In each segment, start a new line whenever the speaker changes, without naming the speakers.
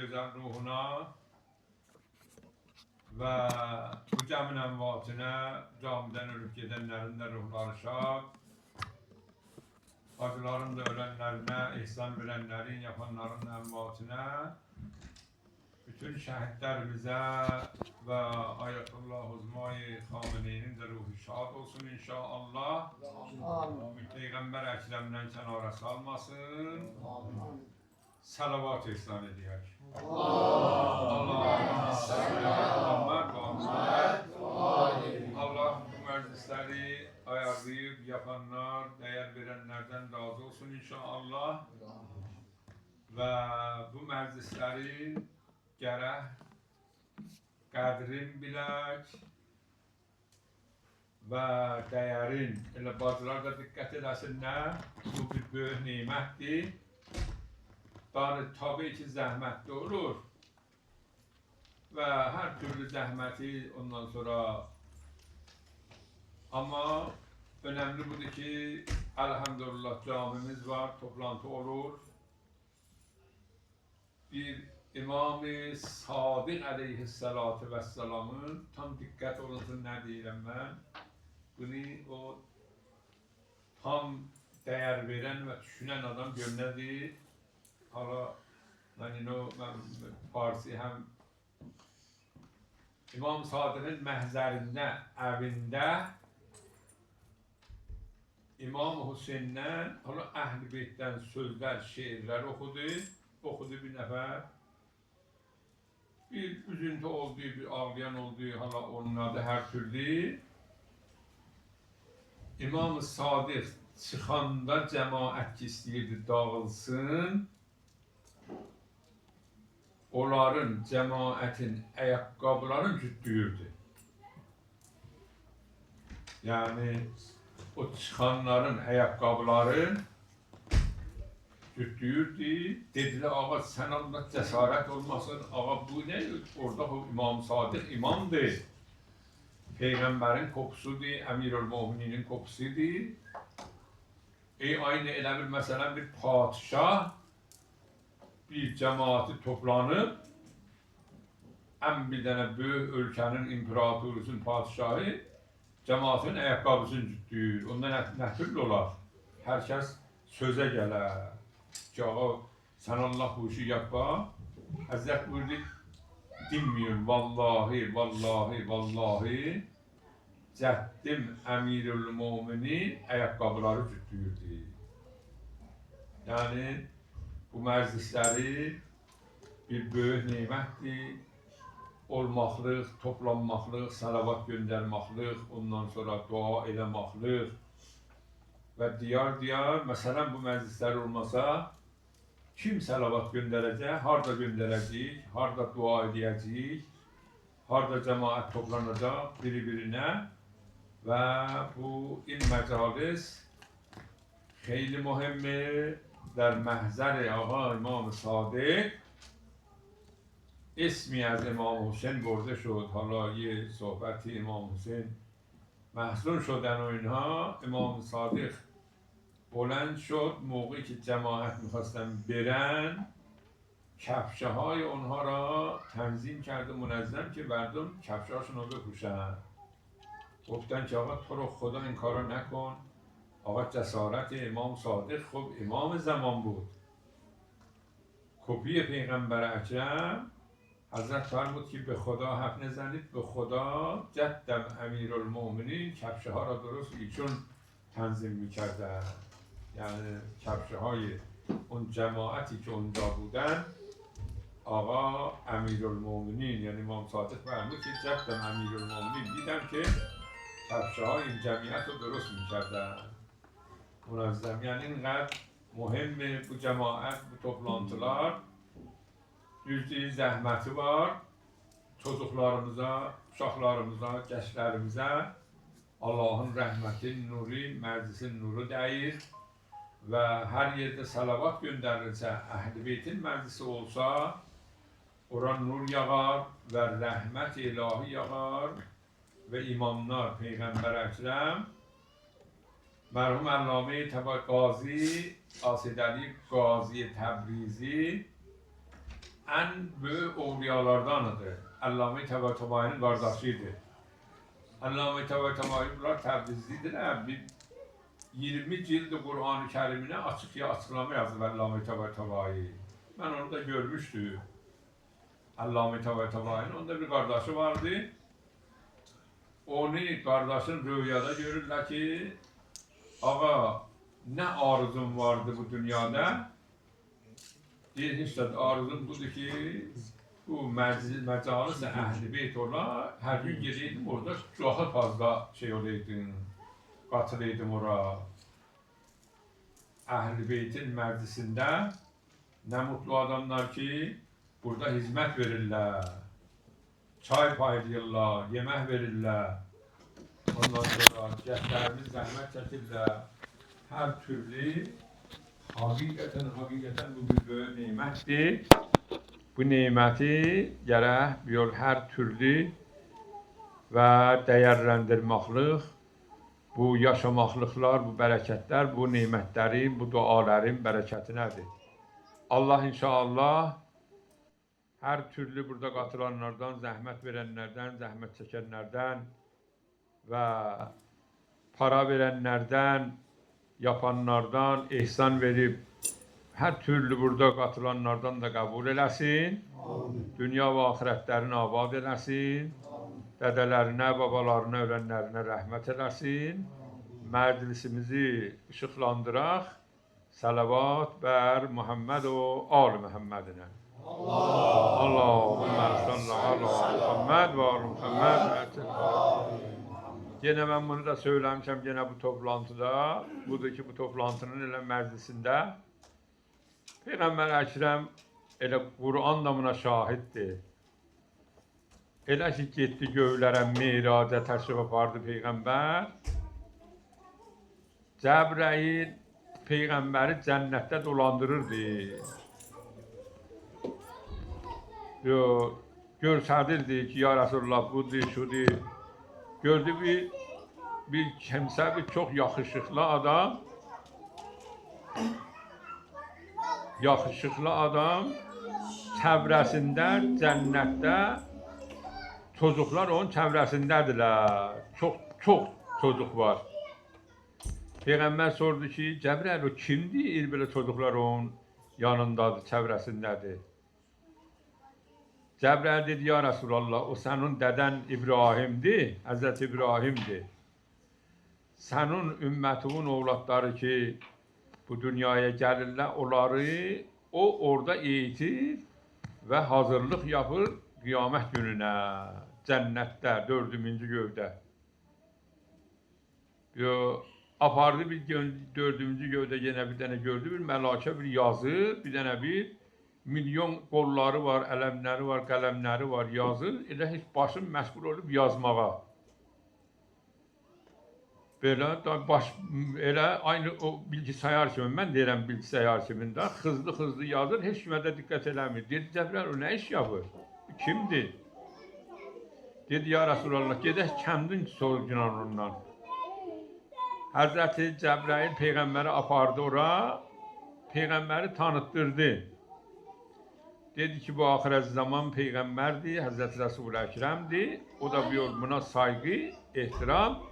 güzel ruhuna ve bu cəmin əmvatına, camidən ölüb gedənlərin də ruhları şad, acıların da ölenlerine, ihsan verenlerin, yapanların əmvatına, bütün şəhidlərimizə və Ayətullah Uzmay Xamene'nin de ruhu şad olsun inşallah. Peygamber Əkrəmdən kənara salmasın. Salavat ihsan edək. Allah bu meclisleri ayarlayıp yapanlar, değer verenlerden razı olsun inşallah. Ve bu meclislerin gərək qədrin bilək və dəyərin, elə bacılar da diqqət edəsinlər, bu bir böyük nimətdir. Tabii ki zəhmətli olur və hər türlü zəhməti ondan sonra, amma önemli budur ki, elhamdülillah camimiz var, toplantı olur. Bir İmam-ı Sadiq aleyhissalatu vesselamın tam diqqət olunsun nə deyirəm mən. Bunu o tam dəyər verən və düşünən adam görünədir. Hala mən Farsi həm İmam Sadiq'in məhzərində, evində İmam Hüseyin'dən hala Əhl-i Beyt'dən sözlər, şeirlər oxudu bir nəfər. Bir üzüntü olduğu, bir ağlayan olduğu, hala onun adı her türlü. İmam-ı Sadiq çıxanda cəmaət ki istəyirdi dağılsın. Onların, cəmaətin ayaqqabılarını cütdüyürdü. Yani o çıxanların ayaqqabıları cütdüyürdü. Dediler, ağa sen Allah cesaret olmasın, ağa bu ne? Orada o İmam Sadiq imamdır. Peygamberin kokusudur, Emirül-Mu'mininin kokusudur. Aynı elə bir mesela bir padişah bir cemaati toplanıp bir tane büyük ülkenin imparatorusun padişahı cemaatin ayakkabısını cütdüyür. Onda nə türlü olar? Herkes söze gələr. Ki ağa sen Allah bu işi yapma. Hazret buyurdu dinmiyorum. Vallahi cəddim Emirül-Muminin ayakkabıları cütdüyürdü. Yani bu məclisləri bir böyük nimətdir. Olmaqlıq, toplanmaqlıq, salavat göndərmaqlıq, ondan sonra dua eləmaqlıq və diyar, məsələn bu məclislər olmasa kim salavat göndərəcək, harda göndərəcək, harda dua edəcək, harda cemaat toplanacaq biri-birinə və bu il-məcalis xeyli mühimdir. در محضر آقا امام صادق اسمی از امام حسین برده شد. حالا یه صحبتی امام حسین محزون شدن و اینها. امام صادق بلند شد موقعی که جماعت میخواستن برن، کفشه های اونها را تنظیم کرده منظم که مردم کفشه هاشون رو بپوشن. گفتن که آقا تو رو خدا این کارو نکن. آقا جسارت امام صادق خب امام زمان بود. کپی پیغمبر اکرم حضرت فرمود که به خدا حرف نزنید، به خدا جدم امیرالمؤمنین کفشه ها را درست ایشون تنظیم میکردن. یعنی کفشه های اون جماعتی که اونجا بودن آقا امیرالمؤمنین یعنی امام صادق فرمود که جدم امیرالمؤمنین دیدم که کفشه های این جمعیت رو درست میکردن. منظم. Yani اینقدر مهمه bu cemaat, bu toplantılar. Yüzde zəhməti var. Çocuklarımıza, uşaqlarımıza, gənclərimizə Allah'ın rəhməti, nuru, məclisin nuru dəyir və hər yerdə salavat göndərilsə, Əhl-i Beytin məclisi olsa, oran nur yağar və rəhmət ilahi yağar və imamlar, Peyğəmbər Əkrəm مرحوم علامه قاضی آسدعلی قاضی تبریزی en büyük evliyalardanıdır. Allame Tabatabayi'nin kardeşiydi. Allame Tabatabayi bunlar Təbrizlidirlər. Bir 20 cildi Kur'an-ı Kerim'ine açıklama yazdı Allame Tabatabayi. Ben onu da görmüştüm. Allame Tabatabayi'nin. Onda bir kardeşi vardı. Onu kardeşin rüyada görürler ki ağa ne arzum vardı bu dünyada? Deyir, işte arzum budur ki bu məcalis əhl-i beyt ola, her gün geliydim orada daha fazla şey olaydım, katılaydım oraya. Əhl-i beytin meclisinde ne mutlu adamlar ki burada hizmet verirler. Çay paylayırlar, yemek verirler. Ondan sonra cəhətlərimiz zəhmət çəkirlər. Hər türlü hakikaten bu bir böyük nimətdir. Bu niməti gərək bir hər türlü və dəyərləndirməklıq, bu yaşamaqlıqlar, bu bərəkətlər, bu nimətlərin, bu duaların bərəkətinədir. Allah inşallah her türlü burada katılanlardan, zahmet verenlerden, zahmet çekenlerden ve para verenlerden, yapanlardan, ihsan verip her türlü burada katılanlardan da kabul eləsin. Dünya ve ahiretlerini abad eləsin. Dedelerine, babalarına, ölenlerine rahmet eləsin. Meclisimizi ışıklandıraq. Salavat ber Muhammed o al Muhammedine. Allahümme salli ala Muhammed ve ala Muhammed. Gene ben bunu da söylemişim gene bu toplantıda. Budur ki bu toplantının elə meclisinde Peygamber Ekrem elə Kur'an da buna şahiddir. Elə ki getdi gövlərə miraca təşrif apardı Peygamber. Cəbrail Peygamberi cennette dolandırırdı. Görsədirdi ki, ya Resulullah budur, şudur. Gördü bir kimsə, bir çox yaxışıqlı adam. Yaxışıqlı adam çevrəsində, cənnətdə çocuklar onun çevrəsindədirlər. Çox çocuk var. Peygamber sordu ki, Cəbrail o kimdir? Böyle çocuklar onun yanındadır, çevrəsindədir. Cəbrail dedi, ya Resulallah, o senin deden İbrahim'di, Hazreti İbrahim'di. Senin ümmetimin oğlatları ki bu dünyaya gelirler, onları o orada eğitir ve hazırlık yapır kıyamet gününe, cennette, 4. gövde. Apardı bir 4. gövde yine bir tane gördü, bir melake bir yazı, bir tane bir milyon qolları var, ələmləri var, qələmləri var, yazır. Elə heç başım məşğul olub yazmağa. Belə elə aynı o bilgisayar kimi, mən deyirəm bilgisayar kimində, hızlı yazır, heç kimə də diqqət eləmir. Dedi, Cəbrail, o nə iş yapır? Kimdir? Dedi, ya Resulallah, gedək kəndin sorğunan ondan. Hazreti Cəbrail Peyğəmbəri apardı ora, Peyğəmbəri tanıtdırdı. Dedi ki, bu ahirət zaman Peyğəmbərdir, Hazreti Resul-i Ekrem'dir. O da bir buna saygı, ehtiram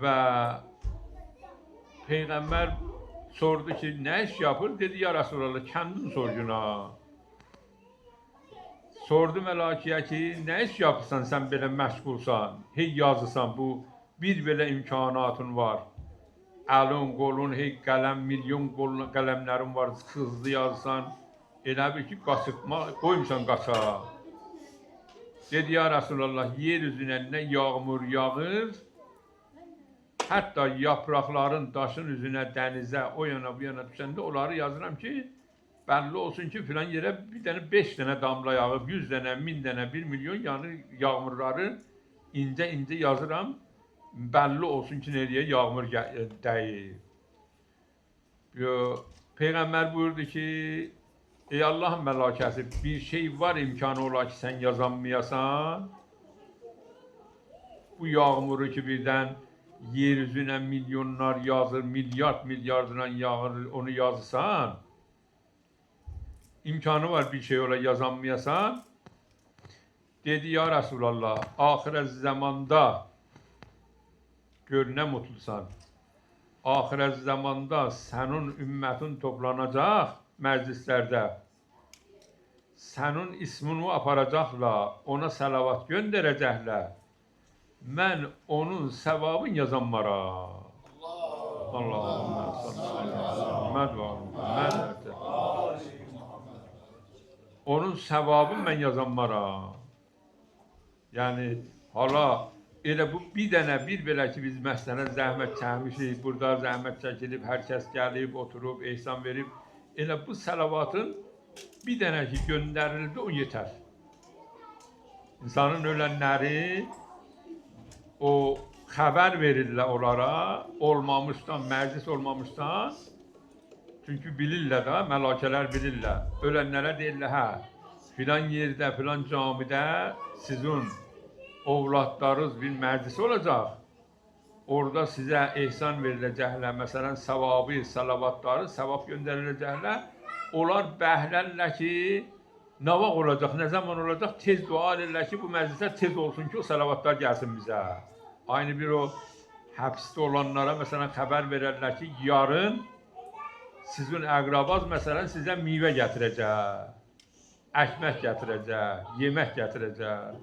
ve Peyğəmbər sordu ki, ne iş yapır? Dedi, ya Resulallah, kendin sorcuna. Sordu melakiye ki, ne iş yapırsan sen belə məşğulsan, hey yazırsan, bu bir belə imkanatın var. Əlin, qolun, hey qələm, milyon qələmlərin var, hızlı yazsan, elə bir ki, qoymuşsan qaça. Dedi, ya Resulallah, yeryüzüne ne yağmur yağır, hatta yaprakların daşın üzerine, denize, o yana bu yana düşende onları yazıram ki, belli olsun ki filan yere bir tane 5 tane damla yağıp, 100 tane, 1000 tane, 1 milyon yani yağmurları ince yazıram, belli olsun ki nereye yağmur deyir. Peygamber buyurdu ki, ey Allah'ın melakesi, bir şey var imkanı ola ki sen yazanmayasan, bu yağmuru ki birden yeryüzüne milyonlar yazır, milyardına yağır, onu yazsan, imkanı var bir şey ola yazanmayasan. Dedi ya Resulallah, ahiret zamanda gör ne mutlusan. Ahiret zamanda senin ümmetin toplanacak meclislerde. Senin ismini aparacaklar, ona salavat gönderecekler. Ben onun sevabını yazanlara. Allahümme sallallahu aleyhi ve sellem. Onun sevabını ben yazanlara. Yani hala elə bu bir dənə bir belə ki biz məsələn zəhmət çəkmişik, burada zəhmət çəkilib, hər kəs gəlib, oturub, ehsan verib, elə bu salavatın bir dənə ki göndərildi o yetər. İnsanın ölənləri o xəbər verirlər onlara, olmamışdan, məclis olmamışdan, çünki bilirlər də, məlakələr bilirlər. Ölənlərə deyirlər, hə, filan yerdə, filan camidə sizin ovladlarınız bir məclisi olacaq. Orada sizə ehsan veriləcəklər, məsələn, savabı, salavatları, savab göndəriləcəklər. Onlar bəhrəllər ki, nə vaxt olacaq, nə zaman olacaq, tez dua edirlər ki, bu məclislər tez olsun ki, o salavatlar gəlsin bizə. Aynı bir o həbsdə olanlara, məsələn, xəbər verərlər ki, yarın sizin əqrabaz, məsələn, sizə meyvə gətirəcək, əkmək gətirəcək, yemək gətirəcək.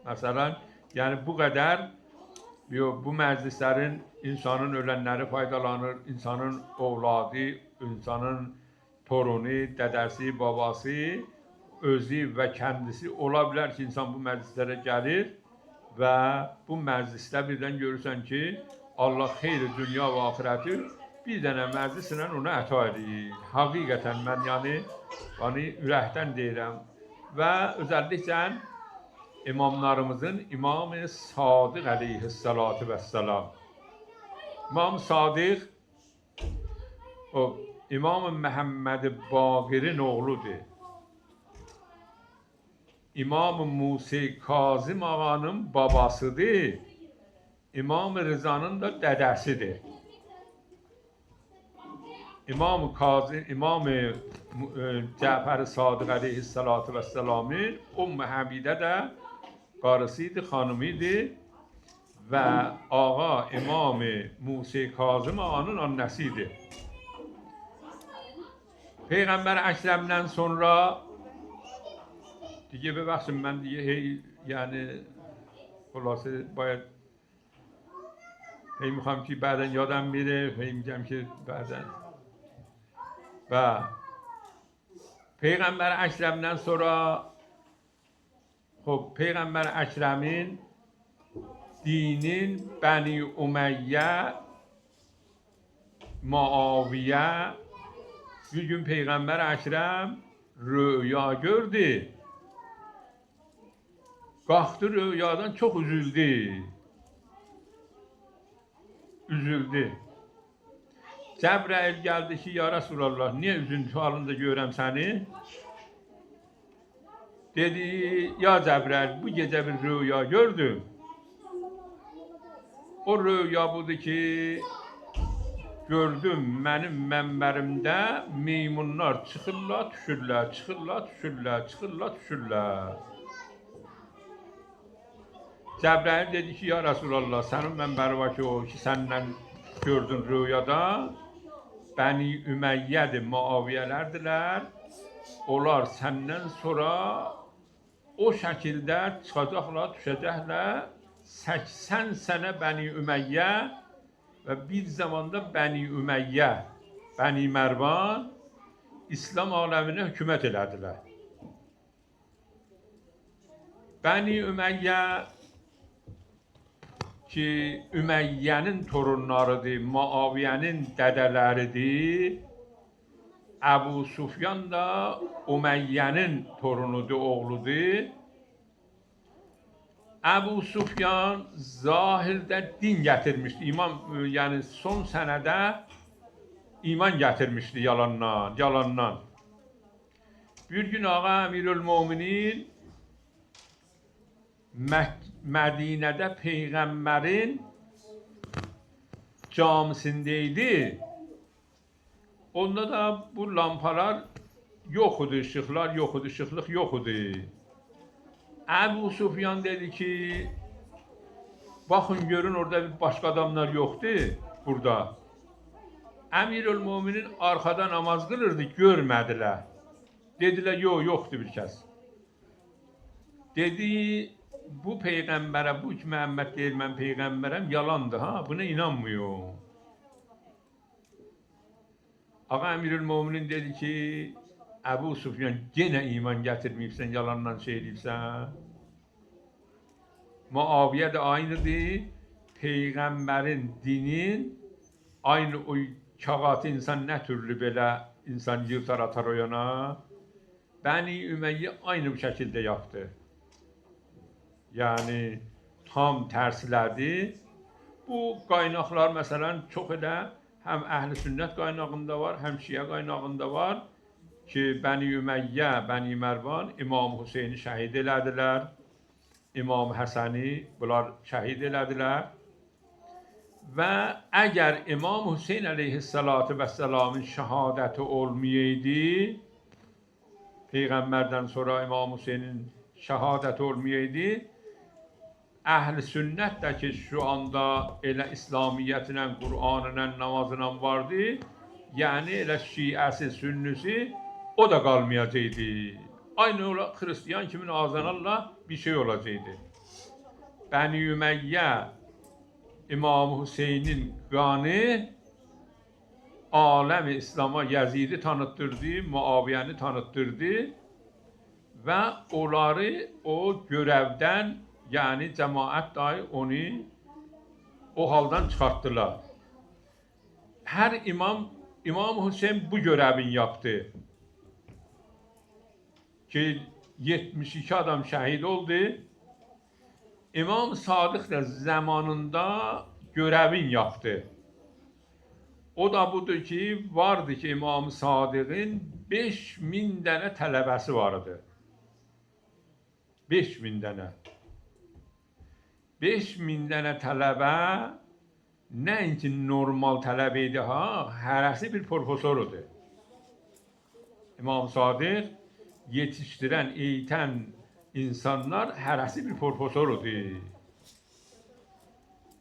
Məsələn, yəni bu qədər bu məclislərin insanın ölənləri faydalanır, insanın ovladı, insanın torunu, dədəsi, babası, özü və kəndisi ola bilər ki, insan bu məclislərə gəlir və bu məclisdə birdən görürsən ki, Allah xeyri dünya və axirəti bir dənə məclislə ona əta edir. Həqiqətən mən yəni ürəkdən deyirəm və özəlliklə imamlarımızın İmam-ı Sadiq aleyhissalatu vesselam. İmam Sadiq o İmam-ı Məhəmməd Baqirin oğludur. İmam-ı Musa Kazım ağanın babasıdır. İmam-ı Rızanın da dədəsidir. İmam-ı Cəfər Sadiq aleyhissalatu vesselamın Ümmü Həbidə də qarısıydı, xanımıydı və ağa İmam-ı Musa Kazım ağanın annəsiydi. Peyğəmbər Əkrəmdən sonra دیگه ببخشید من دیگه یعنی خلاصه باید میخوام که بعدا یادم میره میگم که بعدا و پیغمبر اکرم'den sonra خب پیغمبر اکرم'in dinin Bəni Umeyye Muaviye bir gün Peygamber Ekrem rüya gördü. Qalxdı rüyadan çox üzüldü. Cəbrəil gəldi ki, ya Resulallah, niyə üzüntü halında görəm səni? Dedi, ya Cəbrəil, bu gecə bir rüya gördüm. O rüya budur ki, gördüm mənim mənbərimdə meymunlar çıxırlar, düşürlər, çıxırlar, düşürlər, çıxırlar, düşürlər. Cəbrəil dedi ki, ya Resulallah, sənin mənbəri var ki, o ki, səndən gördün rüyada, Bəni Üməyyədir, Muaviyyələrdirlər. Onlar səndən sonra o şəkildə çıxacaqlar, düşəcəklər. 80 sənə Bəni Üməyyə və bir zamanda Bəni Üməyyə, Bəni Mərvan İslam aləminə hökumət elədilər. Bəni Üməyyə ki, Üməyyənin torunlarıdır, Muaviyyənin dədələridir. Əbu Sufyan da Üməyyənin torunudur, oğludur. Əbu Sufyan zahirdə din gətirmişdi, yəni son sənədə iman gətirmişdi yalandan. Bir gün ağa Əmirül-Möminin Mədinədə Peyğəmbərin camisindeydi. Onda da bu lampalar yok idi, ışıklar yok idi, ışıklık yok idi. Ebu Sufyan dedi ki, bakın görün orada başka adamlar yoktu burada. Emirülmüminin arkada namaz kılırdı, görmediler. Dediler yok, yoktu bir kez. Dedi bu peygambere, bu ki Mehmet değil ben peygamberem yalandı ha, buna inanmıyor. Ağa Emirülmüminin dedi ki, Ebu Sufyan gene iman getirmeyipsen, yalandan şey deyipsen. Muaviye de aynıdır. Peygamberin dinin aynı o kağıtı insan ne türlü böyle insan yırtar atar o yana. Bəni Ümeyye aynı bu şekilde yaptı. Yani tam terslədi. Bu qaynaqlar məsələn çox elə həm Əhl-i Sünnət qaynağında var, həm Şiə qaynağında var ki, Bəni Ümeyyə, Bəni Mərvan İmam Hüseyni şəhid elədilər. İmam Həsəni bunlar şəhid elədilər. Və əgər İmam Hüseyn əleyhissalatu vəssalamın şəhadəti olmayaydı, Peyğəmbərdən sonra İmam Hüseynin şəhadəti olmayaydı, Əhl-i Sünnət də ki, şu anda elə İslamiyyətlə, Qur'anla, namazla vardı, yəni elə Şiəsi, Sünnüsü o da qalmayacaqdı. Aynı ola Hristiyan kimin azanarla bir şey olacaktı. Bəni Ümeyyə İmam Hüseynin qanı aləm-i İslam'a Yazid'i tanıttırdı, Muaviyəni tanıttırdı və onları o görevdən, yani cemaat dahi onu o haldan çıkarttılar. Her İmam Hüseyin bu görevini yaptı. Ki 72 adam şehit oldu. İmam Sadık da zamanında görevini yaptı. O da budur ki, vardı ki İmam Sadık'ın 5000 tane tələbəsi vardı. 5000 tane. 5000 tane tələbə nəinki normal tələbə idi ha, hərəsi bir profesordu. İmam Sadık yetiştiren, eğiten insanlar hərəsi bir profesordu.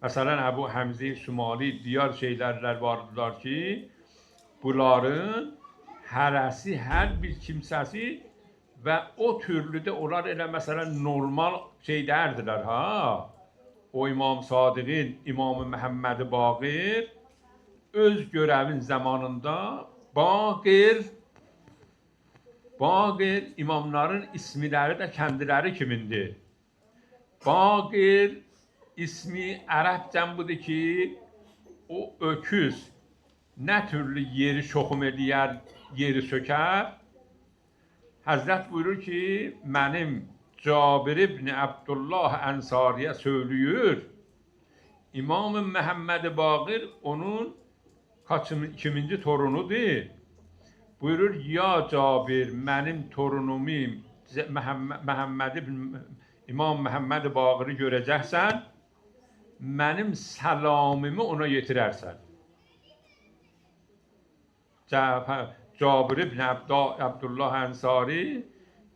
Mesela Ebu Hamze Sümali diğer şeylerler vardılar ki, bunların hərəsi, her bir kimsesi ve o türlü de onlar elə mesela normal şey derdiler ha. O İmam Sadık'ın İmam-ı Məhəmməd Baqir öz görevin zamanında Baqir imamların isimleri de kendileri kimindir. Baqir ismi Ərəbcən budur ki, o öküz ne türlü yeri şoxum eləyər, yeri sökər. Həzrət buyurur ki, mənim Cabir ibn Abdullah Ənsariyə söylüyor, İmam-ı Məhəmməd Baqir onun ikinci torunudur. Buyurur, ya Cabir, mənim torunumum İmam Məhəmməd Baqiri görəcəksən, mənim səlamımı ona yetirərsən. Cabir ibn Abdullah Ənsari,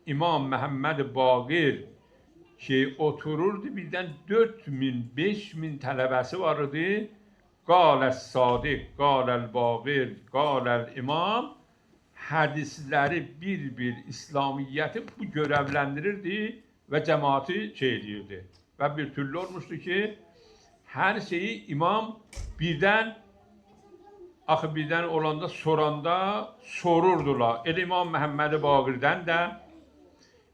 İmam Məhəmməd Baqir ki, otururdu, birdən 4000-5000 tələbəsi vardı. Qaləs Sadiq, qaləl Baqir, qaləl İmam, hədisləri bir İslamiyyəti bu görevləndirirdi və cəmaatı şey edirdi. Və bir türlü olmuşdu ki, hər şeyi imam birdən olanda soranda sorurdular. Elə İmam Məhəmməd Baqirdən də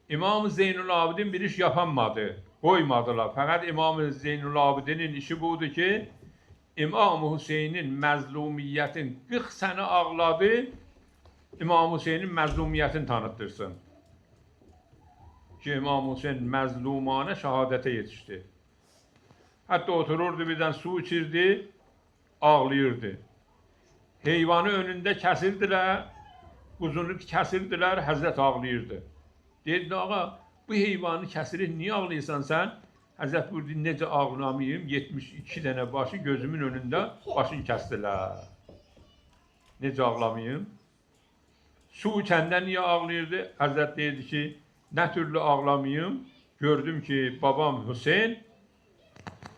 İmam Zeynulabidin bir iş yapamadı, koymadılar. Fakat İmam Zeynulabidinin işi budur ki, İmam Hüseyin'in məzlumiyyətin 40 sene ağladı, İmam Hüseyin'in məzlumiyyətini tanıttırsın. Ki İmam Hüseyin məzlumane şehadete yetişti. Hatta otururdu, birden su içirdi, ağlayırdı. Heyvanı önünde kesirdiler, uzunluk kesirdiler, Hazret ağlayırdı. Dedi, ağa, bu heyvanı kesirik, niye ağlıyorsan sen? Hazret buyurdu, necə ağlamayayım, 72 tane başı gözümün önünde başını kestiler. Necə ağlamayım? Su içəndə niyə ağlayırdı? Həzrət deyirdi ki, nə türlü ağlamayım? Gördüm ki, babam Hüseyn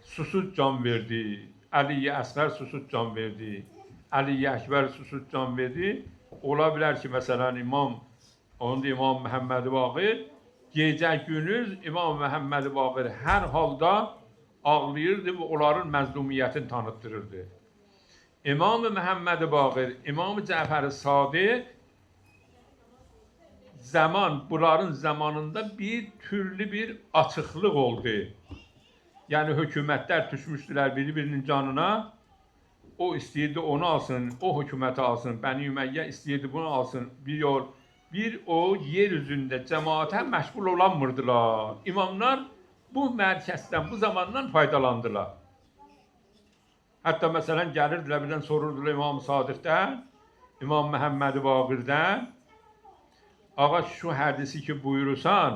susuz can verdi. Əli Əsğər susuz can verdi. Əli Əkbər susuz can verdi. Ola bilər ki, məsələn, onun da İmam Məhəmməd Baqir, gecə gündüz İmam Məhəmməd Baqir hər halda ağlayırdı və onların məzlumiyyətini tanıtdırırdı. İmam Məhəmməd Baqir, İmam Cəfər Sadiq bunların zamanında bir türlü bir açıqlıq oldu. Yəni hökumətlər düşmüşdülər bir-birinin canına. O istəyirdi onu alsın, o hökuməti alsın. Bəni Ümeyyə istəyirdi bunu alsın. Bir o yer üzündə cəmaətə məşğul olanmırdılar. İmamlar bu mərkəzdən, bu zamandan faydalandılar. Hətta məsələn gəlirdilər, birdən sorurdular İmam Sadiqdən, İmam Məhəmməd Baqirdən, ağa şu hədisi ki buyurursan,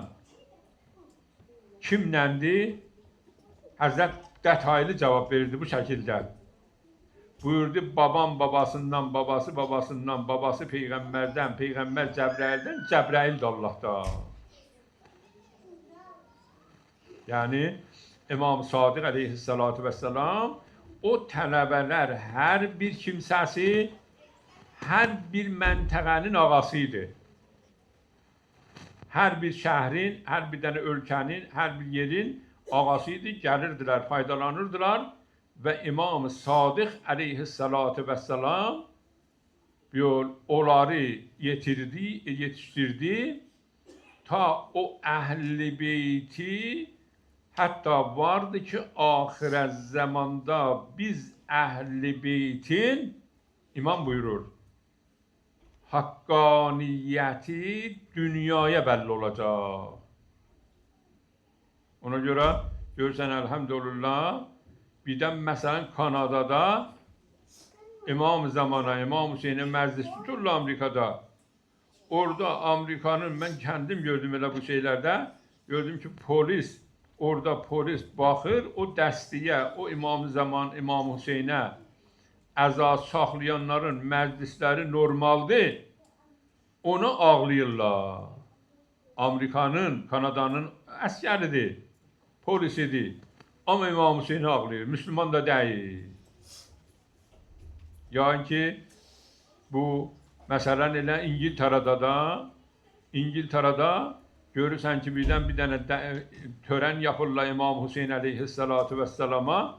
kimləndir? Həzrət detaylı cavab verirdi bu şəkildə. Buyurdu, babam babasından, babası babasından, babası Peyğəmbərdən, Peyğəmbər Cəbrəildən, Cəbrəil də Allah'dan. Yəni, İmam Sadiq əleyhissalatu vesselam o tələbələr hər bir kimsəsi, hər bir məntəqənin ağasıydı. Hər bir şəhrin, hər bir dənə ölkənin, hər bir yerin ağasıydı, gəlirdilər, faydalanırdılar və İmam Sadiq əleyhissalatu vesselam onları yetişdirdi ta o əhl-i beyti hətta vardı ki, axirət zamanda biz əhl-i beytin, İmam buyurur, haqqaniyyəti dünyaya bəlli olacaq. Ona görə görsən, əlhəmdülillah, birdən məsələn Kanadada İmam zamana, İmam Hüseynin məclisi tuturlar Amerikada. Orada Amerikanın, mən kendim gördüm elə bu şeylərdə, gördüm ki orada polis baxır, o dəstiyə, o İmam zaman, İmam Hüseynə əza saxlayanların məclisləri normaldır, ona ağlayırlar. Amerikanın, Kanadanın əskəridir, polisidir. Amma İmam Hüseyni ağlayır, Müslüman da deyil. Yəni ki, bu məsələn elə İngiltərədə görürsən ki, birdən bir dənə törən yapırlar İmam Hüseyin əleyhissalatu vesselama.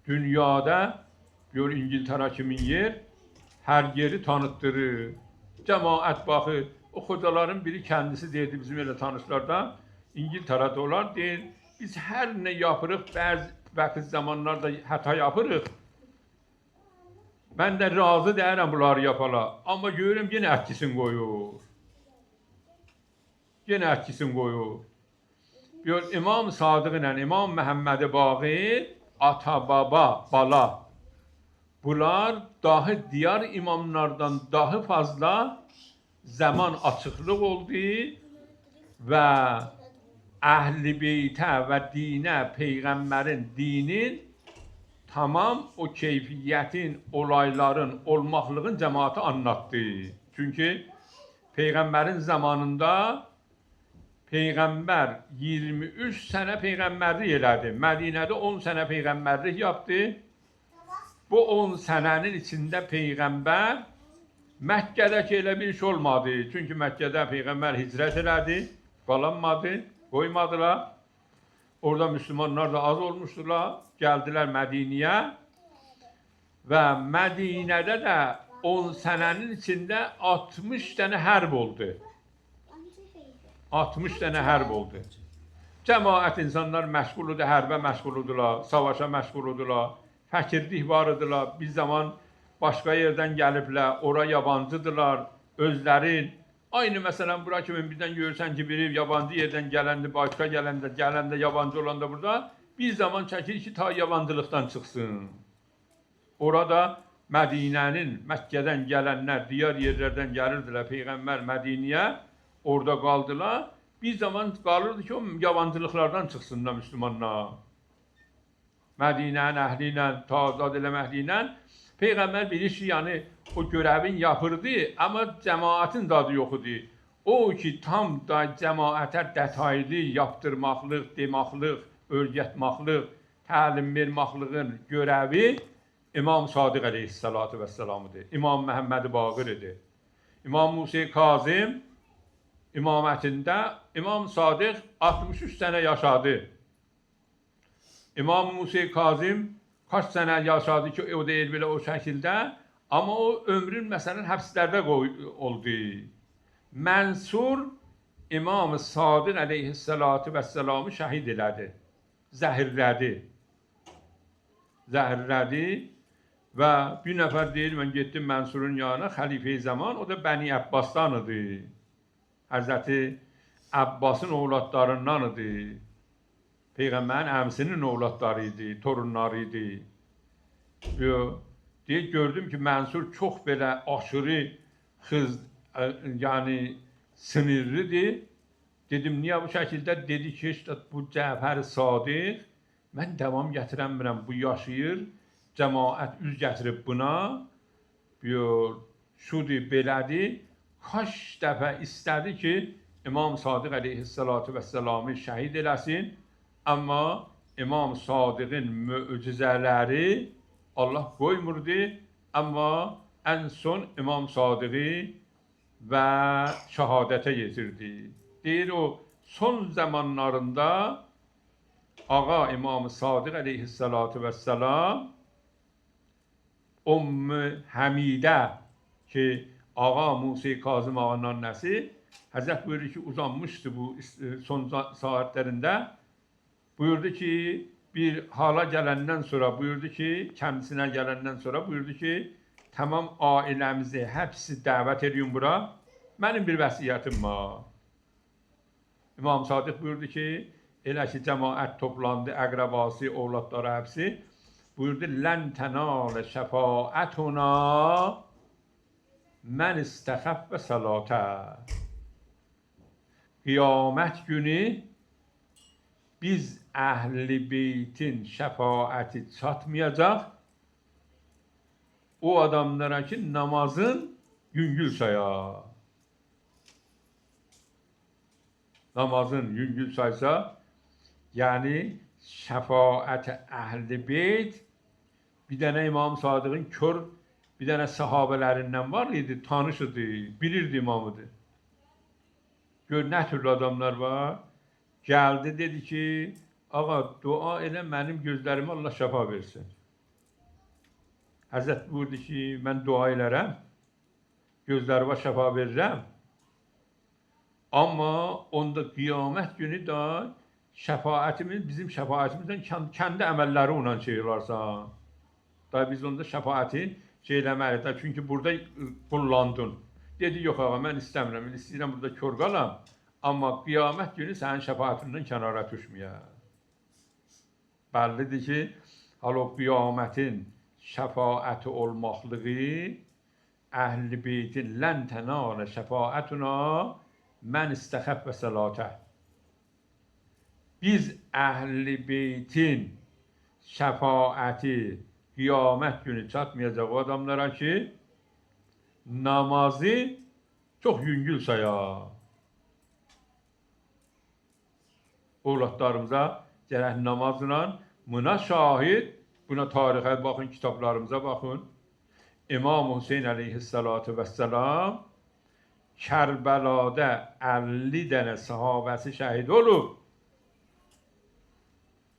Dünyada, gör İngiltərə kimin yer, hər yeri tanıtdırır. Cəmaət baxır, o xocaların biri kendisi deyirdi bizim elə tanışlarda, İngiltərədə olar, deyir, biz hər nə yapırıq, bəzi zamanlarda həta yapırıq. Mən də razı deyirəm bunları yapala, amma görürüm yenə ətkisin qoyur. Yenə ətkisin qoyur. Gör, İmam Sadiq ilə İmam Məhəmməd Baqir, ata, baba, bala. Bunlar dahi diğer imamlardan daha fazla zaman açıqlıq oldu və Əhl-i Beytə və dinə, Peyğəmbərin dinin tamam o keyfiyyətin, olayların, olmaqlığın cəmaatı anlattı. Çünki Peyğəmbərin zamanında Peyğəmbər 23 sənə Peyğəmbərlik elədi. Mədinədə 10 sənə Peyğəmbərlik yaptı. Bu 10 sənənin içində Peyğəmbər Məkkədəki elə bir iş olmadı. Çünki Məkkədə Peyğəmbər hicrət elədi, qalanmadı, qoymadılar. Orada Müslümanlar da az olmuşdular, gəldilər Mədiniyə və Mədinədə də 10 sənənin içində 60 dənə hərb oldu. 60 dənə hərb oldu. Cəmaət insanlar məşğuludur, hərbə məşğuludular, savaşa məşğuludular, fəkirlik var idiler. Bir zaman başqa yerdən gəliblər, ora yabancıdırlar, özlərin. Aynı məsələn, bura kimi birdən görürsən ki, biri yabancı yerdən gələndə, başqa gələndə yabancı olanda burada, bir zaman çəkir ki, ta yabancılıqdan çıxsın. Orada Mədinənin, Məkkədən gələnlər, digər yerlərdən gəlirdilər Peyğəmbər Mədiniyə, orada qaldılar. Bir zaman qalırdı ki, o yabancılıqlardan çıxsınlar Müslümanlar. Mədinənin əhli ilə, tazad eləməkli ilə Peyğəmbər bilir ki, yəni o görevin yapırdı, amma cəmaətin dadı yox idi. O ki, tam da cəmaətə detaylı yaptırmaqlıq, demaqlıq, öyrətmaqlıq, təlim vermaqlığın görəvi İmam Sadiq əleyhissalatu vəssalamıdır. İmam Məhəmməd Baqir idi. İmam Musa Kazım imamətində İmam Sadiq 63 sənə yaşadı. İmam Musa Kazım kaç sənə yaşadı ki, o deyil belə o şəkildə, amma o ömrün məsələn həbslərdə oldu. Mənsur İmam Sadiq əleyhissalatu vəssalamı şəhid elədi, zəhirlədi. Və bir nəfər deyir, mən getdim Mənsurun yanına, xəlifə-i zaman, o da Bəni Abbasdan idi. Həzrəti Abbasın oğlatlarından idi. Peyğəmbərin əmsinin oğlatları idi, torunları idi. Deyir, gördüm ki, Mənsur çox belə aşırı, yəni sinirlidir. Dedim, niyə bu şəkildə? Dedi ki, işte bu Cəfər Sadiq, mən davam gətirəmirəm, bu yaşayır. Cəmaət üz gətirib buna, şudur, belədir. Kaç dəfə istədi ki, İmam Sadiq əleyhissalatu vəssalamı şəhid eləsin, amma İmam Sadiqin möcüzələri Allah qoymurdu, amma ən son İmam Sadiqi və şəhadətə yetirdi. Deyir, o son zamanlarında Ağa İmam Sadiq əleyhissalatu vəssalam Ümmü Həmidə ki, Ağa Musa Kazım ağanın nəsi, Həzrət buyurdu ki, uzanmışdı bu son saatlərində. Buyurdu ki, bir hala gələndən sonra, buyurdu ki, kəndisine gələndən sonra buyurdu ki, tamam ailəmizi hepsi dəvət edin bura, mənim bir vəsiyyətim var. İmam Sadiq buyurdu ki, elə ki, cəmaət toplandı, əqrəbası, ovladları hepsi, buyurdu, lən tənal şəfaətuna mən istəxəf və salatə. Qiyamət günü biz əhl-i beytin şəfaəti çatmayacaq o adamlara ki, namazın yüngül sayar. Namazın yüngül saysa, yəni şəfaət-i əhl-i beyt, bir dənə İmam Sadiqin kör, bir dənə sahabələrindən var idi, tanış idi, bilirdi imamıdır. Gör, nə türlü adamlar var. Gəldi, dedi ki, ağa, dua elə mənim gözlərimə Allah şəfa versin. Həzrət buyurdu ki, mən dua elərəm, gözlərimə şəfa verirəm. Amma onda qiyamət günü da şəfaətimiz, bizim şəfaətimizdən kəndi əməlləri ona şey olarsan. Da biz onda şəfaəti şey eləməliyik. Çünki burada qullandın. Dedi, yox ağa, mən istəmirəm, istəyirəm burada kör qalam. Amma qiyamət günü sənin şəfaətindən kənara düşməyər. Bəllidir ki, o qiyamətin şəfaəti olmaqlığı, əhl-i beytin lən tənal şəfaətuna mən istəxəf və salatə. Biz əhl-i beytin şəfaəti qiyamət günü çatmayacaq o adamlara ki, namazı çox yüngül sayar. Oğlatlarımıza gərək namazla buna şahid, buna tarixə baxın, kitablarımıza baxın. İmam Hüseyin əleyhissalatu vəssalam Kərbəlada 50 dənə sahabəsi şəhid olub.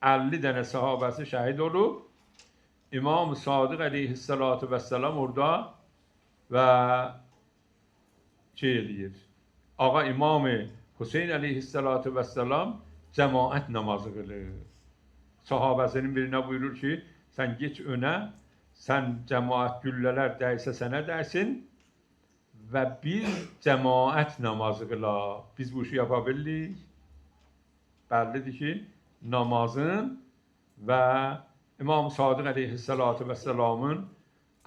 50 dənə sahabəsi şəhid olub. İmam Sadiq əleyhissalatu vəssalam orada və şey eləyir. Ağa İmam-ı Hüseyin əleyhissalatu vəssalam cəmaət namazı qılır. Sahabəsinin birinə buyurur ki, sən geç önə, sən cəmaət güllələr dəysə sənə dəysin və biz cəmaət namazı qılaq. Biz bu işi yapa bildik. Bəllidir ki, namazın və İmam Sadiq əleyhissalatu vəssalamın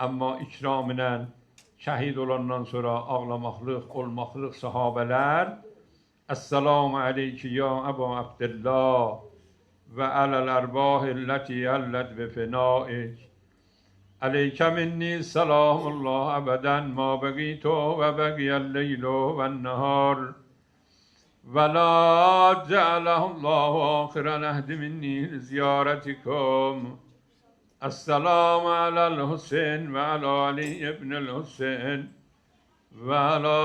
amma ikramilə şəhid olandan sonra ağlamaqlıq, olmaqlıq sahabələr Əssalamu aleyki ya Əbu Abdillah və aləl ərbah illəti yəlləd və fənaik عليك مني سلام الله أبدا ما بقيت وبقي الليل والنهار ولا جعله الله آخر العهد مني لزيارتكم السلام على الحسين وعلى علي بن الحسين وعلى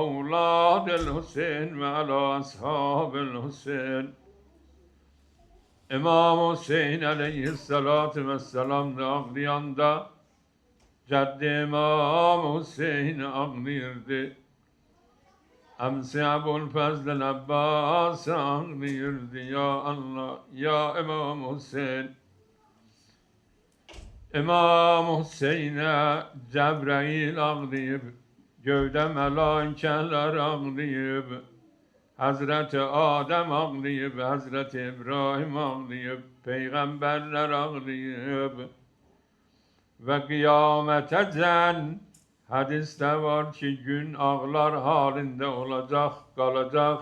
أولاد الحسين وعلى أصحاب الحسين İmam Hüseyin aleyhissalatu vesselam da ağlayanda Caddi İmam Hüseyin ağlıyordu. Amsi Ebul Fazl Abbas ağlıyordu. Ya Allah, ya İmam Hüseyin. İmam Hüseyin'e Cebrail ağlayıp, gövde melaikeler ağlayıp, Hazreti Adem ağlayıp, Hazreti İbrahim ağlayıp, peygamberler ağlayıp ve kıyamete can hadiste var ki gün ağlar halinde olacak, kalacak.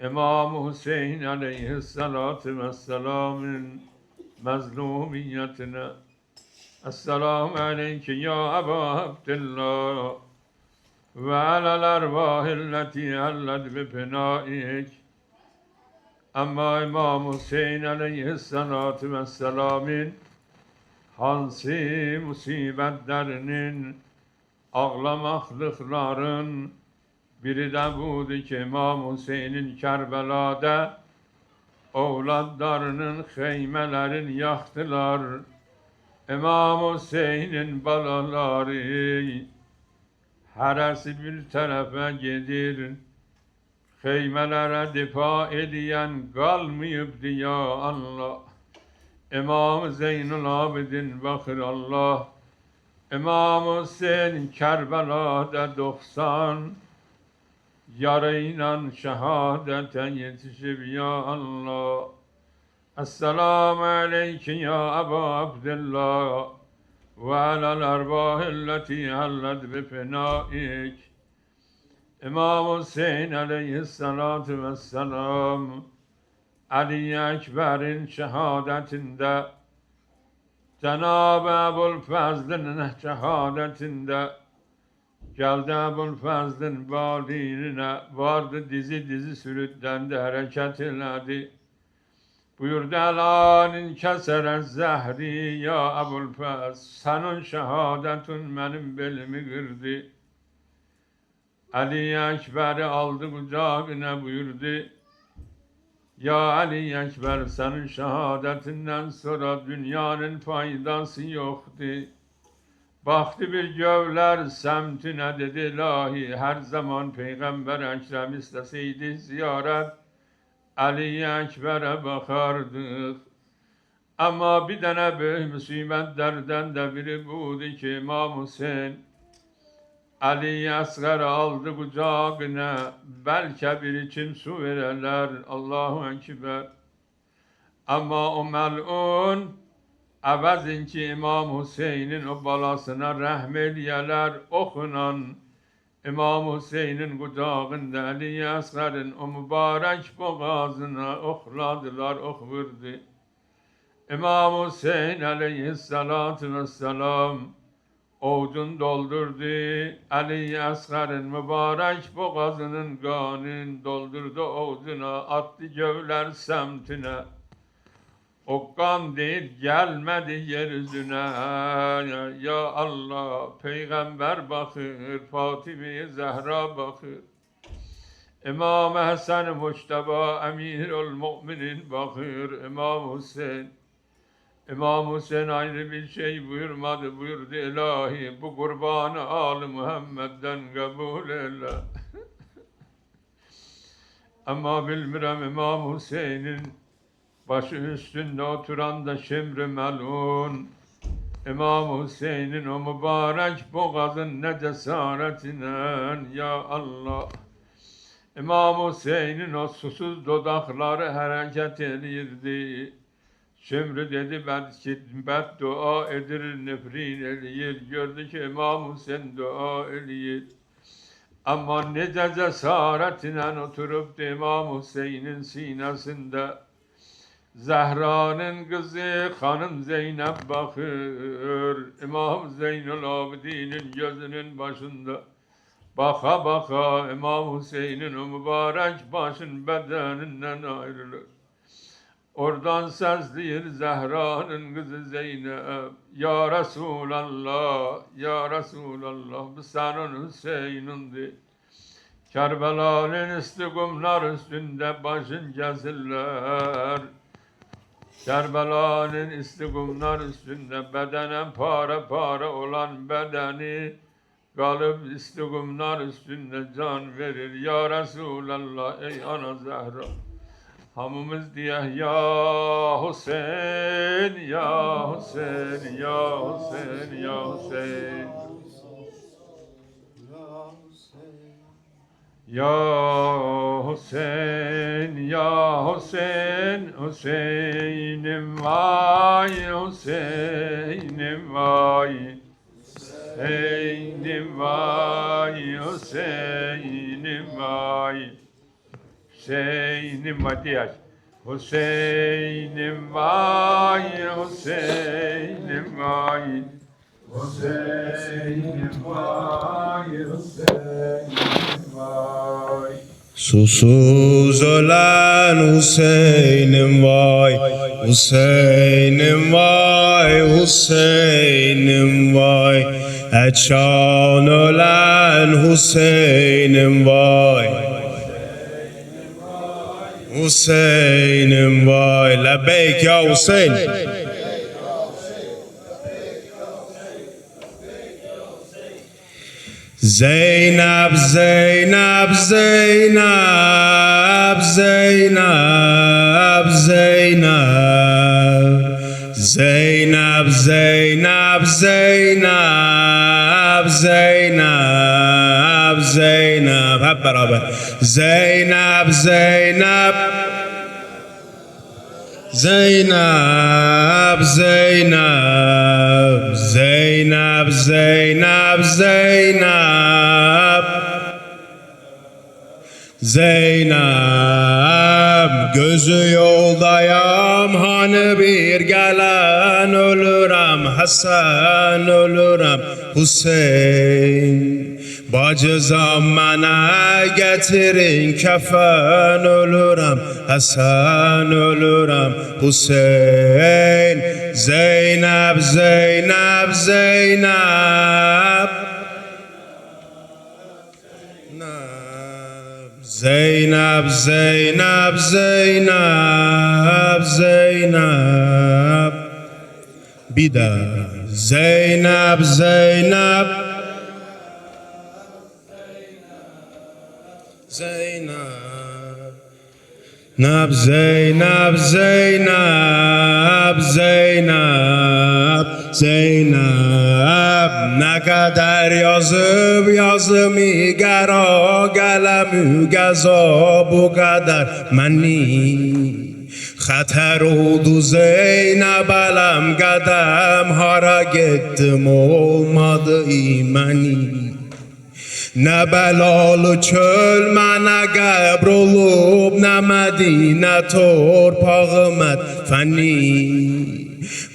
İmam Hüseyin aleyhissalatu vesselamın mezlumiyetine. Esselamu aleyke ya Ebu Abdillah ve alel ervahilleti helled bipinaik. Ama İmam Hüseyin aleyhissalatu vesselamın hansi musibetlerinin, ağlamaklıkların biri de budur ki İmam Hüseyin'in Kerbela'da evlatlarının heymelerini yaktılar. İmam Hüseyin'in balaları heresi bir tarafa gelir, heymelere difa ediyen kalmayıptı ya Allah. İmam Zeynul Abidin bakır Allah. İmam Hüseyin Kerbela'da 90 yarayla şehadete yetişip ya Allah. Esselamu aleyke ya Ebu Abdillah ve alel ervahilleti helled bipinaik. İmam Hüseyin aleyhissalatu vesselam Ali Ekber'in şehadetinde, Cenab-ı Ebu'l-Fazl'ın şehadetinde geldi Ebu'l-Fazl'ın validine, vardı dizi dizi sürütlendi, hareket edildi. Buyurdu Elan'in kesere zehri ya Ebu'l-Fazl, senin şehadetun benim belimi kırdı. Ali Ekber'i aldı kucağına buyurdu. Ya Ali Ekber, senin şehadetinden sonra dünyanın faydası yoktu. Baktı bir gövler semtine dedi ilahi, her zaman Peygamber Ekrem isteseydi ziyaret Ali Ekber'e bakardık. Ama bir tane büyük musibetlerden de biri buydu ki İmam Hüseyin Ali Asgar aldı kucağına, belki bir içim su verirler, Allahu Ekber. Ama o melun, evvezin ki İmam Hüseyin'in o balasına rahmeliyeler okunan, İmam Hüseyin'in kucağında Ali Asgar'ın o mübarek boğazına okladılar, ok vurdu. İmam Hüseyin aleyhissalatu vesselam, Oğcun doldurdu, Ali Asgar'ın mübarek boğazının kanını doldurdu oğcuna, attı gövler semtine. O kan değil gelmedi yeryüzüne, ya Allah, Peygamber bakır, Fatime-i Zehra bakır. İmam Hasan Muştaba Emirül Müminin bakır, İmam Hüseyin. İmam Hüseyin ayrı bir şey buyurmadı, buyurdu ilahi bu kurbanı Ali Muhammed'den kabul eyle. Ama bilmirem İmam Hüseyin'in başı üstünde oturan da Şimr-i Melun, İmam Hüseyin'in o mübarek boğazın ne cesaretine ya Allah. İmam Hüseyin'in o susuz dudakları hareket edildi. Şimdi dedi belki beddua edir, nefrin eliyir. Gördü ki İmam Hüseyin dua eliyir. Ama nece cesaretine oturup da İmam Hüseyin'in sinesinde Zehra'nın kızı hanım Zeynep bakır. İmam Zeynel Abidin'in gözünün başında. Baka baka İmam Hüseyin'in o mübarek başın bedeninden ayrılır. Oradan sesliyor Zehra'nın kızı Zeynep. Ya Resulallah, Ya Resulallah, bu senin Hüseyin'indi. Kerbela'nın istikumlar üstünde başın kesirler. Kerbela'nın istikumlar üstünde bedenen para para olan bedeni kalıp istikumlar üstünde can verir. Ya Resulallah ey ana Zehra. Hamımız diye ya Hüseyin, ya Hüseyin, ya Hüseyin, ya Hüseyin. Ya Hüseyin, ya Hüseyin, Hüseyin'im vay, Hüseyin'im vay. Hüseyin'im vay, Hüseyin'im vay. Hüseyin'im vay diye. Hüseyin'im vay, Hüseyin'im vay. Hüseyin'im vay, Hüseyin'im vay.
Susuz ölen Hüseyin'im vay, Hüseyin'im vay, Hüseyin'im vay. Eçan ölen Hüseyin'im vay, Hüseyin'im vay. Lebbeyk ya Hüseyin. Zeynep, Zeynep, Zeynep, Zeynep, Zeynep. Zeynep, Zeynep, Zeynep, Zeynep, Zeynep. Hep beraber. Zeynep, Zeynep. Zeynep, Zeynep, Zeynep, Zeynep, Zeynep. Zeynep, gözü yoldayam, hani bir gelen ölürem, Hasan ölürem, Hüseyin. Bacı zamana getirin kefen ölürem, Hasan ölürem, Hüseyin. Zeynep, Zeynep, Zeynep. Zeynep, Zeynep, Zeynep, Zeynep. Bir daha. Zeynep, Zeynep. Zeynep. Zeynep, Zeynep, Zeynep, Zeynep. Ne kadar yazıp yazımı gera gelemi gaza bu kadar məni. Xəter oldu Zeynep aləm qədəm hara getdim olmadı iməni. Ne belalı çöl mənə qəbr olub, nə Mədinə torpağı mədfəni.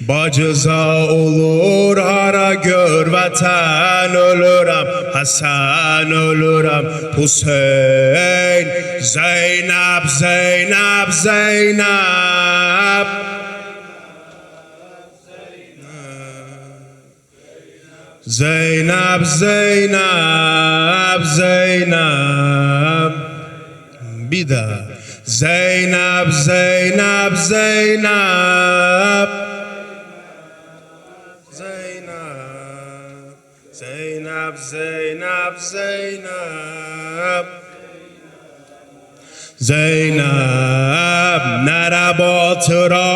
Bacıza olur hara gör vətən, ölürəm, Hasan ölürəm, Hüseyin. Zeynep, Zeynep, Zeynep. Zeynep, Zeynep, Zeynep. Bir daha. Zeynep, Zeynep, Zeynep. Zeynep, Zeynep, Zeynep, Zeynep. Zeynep, nere batıra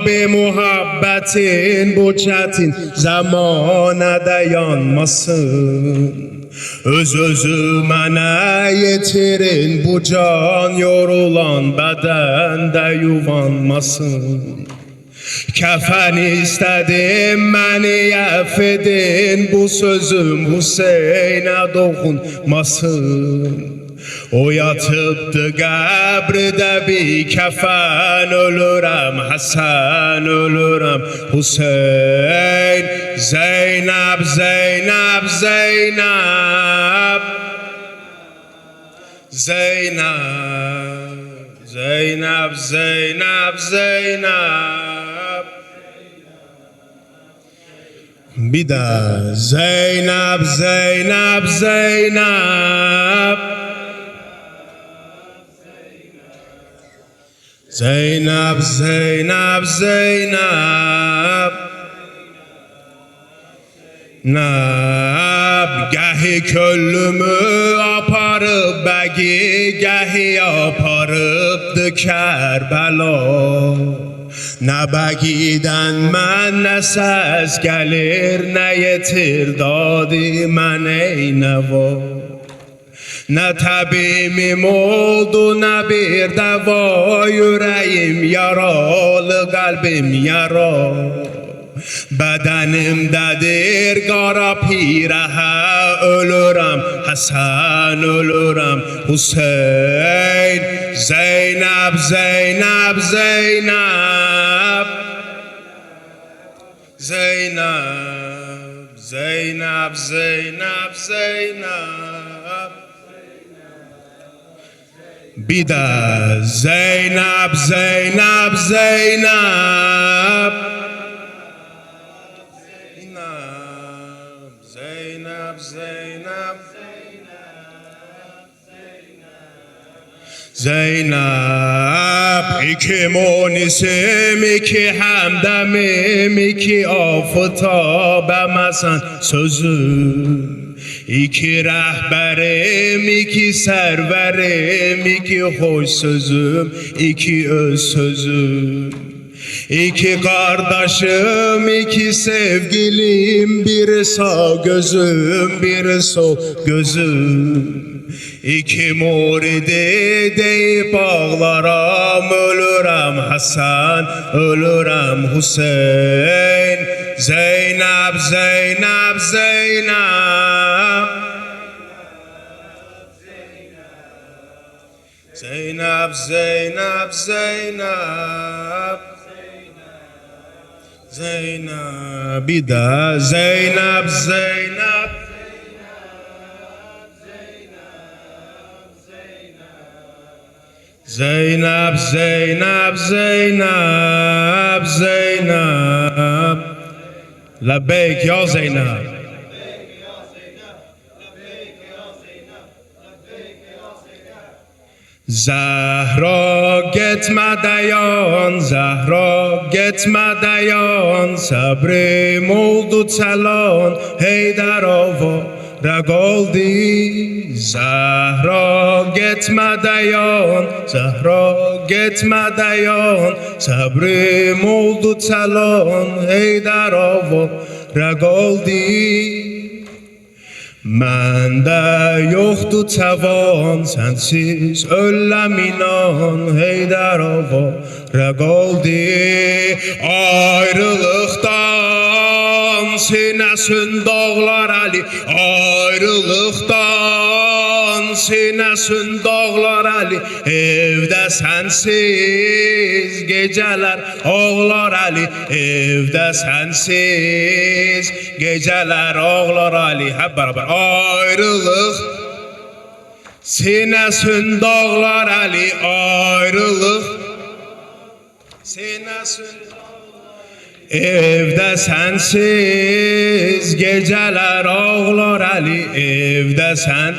bir muhabbetin bu çetin zamanada yanmasın. Öz mənə yetirin bu can yorulan bədəndə yuvanmasın. Kəfən istədim məni əff edin, bu sözüm Hüseynə doğunmasın. O yatıbdı qəbrdə bir kəfən, ölürəm Həsən, ölürəm Hüseyn. Zeynəb, Zeynəb, Zeynəb, Zeynəb, Zeynəb, Zeynəb, Zeynəb. Bir də Zeynəb, Zeynəb, Zeynəb, Zeynəb, Zeynəb, Zeynəb. Nəb gəhi köllümü aparıb bəgi, gəhi aparıbdı Kərbəla. Nə bəgidən mən nə səs gəlir, nə yetir dadı mən eynəva. Nə təbimim oldu, nə bir dəva, yüreğim yaralı, qəlbim yara. Bədənimdədir qara pirəhə, ölürəm Həsən, ölürəm Hüseyn. Zeynəb, Zeynəb, Zeynəb, Zeynəb, Zeynəb, Zeynəb, Zeynəb. Bir də Zeynəb, Zeynəb, Zeynəb, Zeynəb, Zeynəb, Zeynəb. İki monisim, iki həmdəmim, iki afıtabəm Həsən sözüm. İki rəhbərim, iki sərvərim, iki hoş sözüm, iki öz sözüm. İki kardeşim, iki sevgilim, biri sağ gözüm, biri sol gözüm. İki muridi deyip ağlaram, ölürəm Həsən, ölürəm Hüseyn. Zeynəb, Zeynəb, Zeynəb, Zeynəb, Zeynəb, Zeynəb, Zeynəb. Bir də Zeynəb, Zeynəb, Zeynəb, Zeynəb, Zeynəb, Zeynəb. Labeyk ya Zeynəb. Zəhra getmə dayan, Zəhra getmə dayan, səbrim oldu çəlan, Heydər avara qaldı. Zəhra getmə dayan, Zəhra getmə dayan, səbrim oldu çəlan, Heydər avara qaldı. Məndə yoxdur təvan, sənsiz öləm inan, Heydər avara qaldı. Ayrılıqdan sinəsin dağlar Əli, ayrılıqdan sinəsin dağlar Əli. Evdə sənsiz gecələr ağlar Əli, evdə sənsiz gecələr ağlar Əli. Hep beraber. Ayrılık sinesin dağlar Əli, ayrılık sinesin evdə sənsiz gecələr ağlar Əli, evdə sən.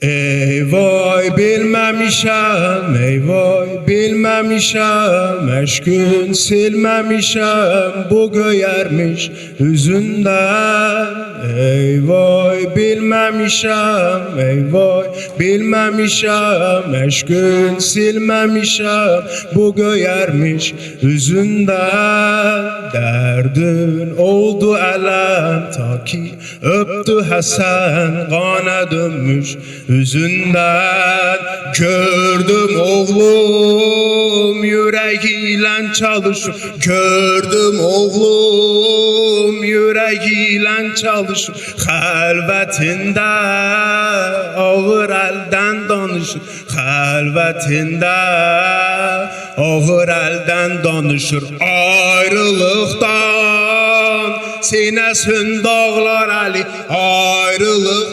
Ey vay bilməmişəm, ey vay bilməmişəm, eşkün silməmişəm bu göyərmiş üzündən. Ey vay bilməmişəm, ey vay bilməmişəm, eşkün silməmişəm bu göyərmiş üzündən. Dərdin oldu ələm ta ki öptü Həsən, qana dönmüş üzünden. Gördüm oğlum yüreğiyle çalışır, gördüm oğlum yüreğiyle çalışır. çalışır xəlvətində, ağır əldən danışır xəlvətində, ağır əldən danışır ayrılıqdan, sinəsin dağlar Əli, ayrılıq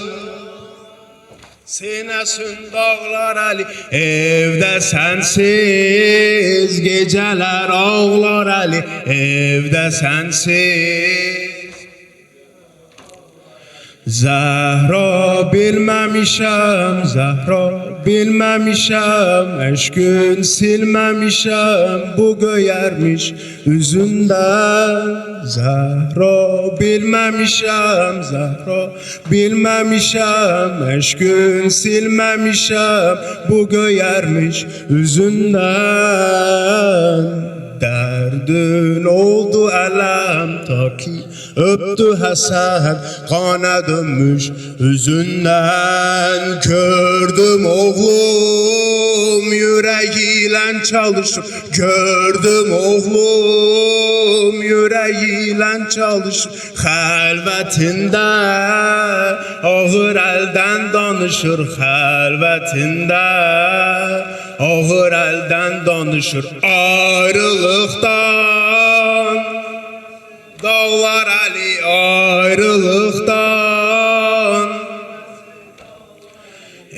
sinəsin dağlar Əli, evdə sənsiz, gecələr ağlar Əli, evdə sənsiz. Zəhra bilməmişəm, Zəhra bilməmişəm, eşqün silməmişəm bu göyərmiş üzündən. Zəhra bilməmişəm, Zəhra bilməmişəm, eşqün silməmişəm bu göyərmiş üzündən. Dərdün oldu ələm ta ki öptü Həsən, qana dönmüş üzündən. Gördüm oğlum yüreğiyle çalışır, gördüm oğlum yüreğiyle çalışır xəlvətində, ağır əldən danışır xəlvətində, ağır əldən danışır ayrılıqdan. Dağlar Əli ayrılıqdan,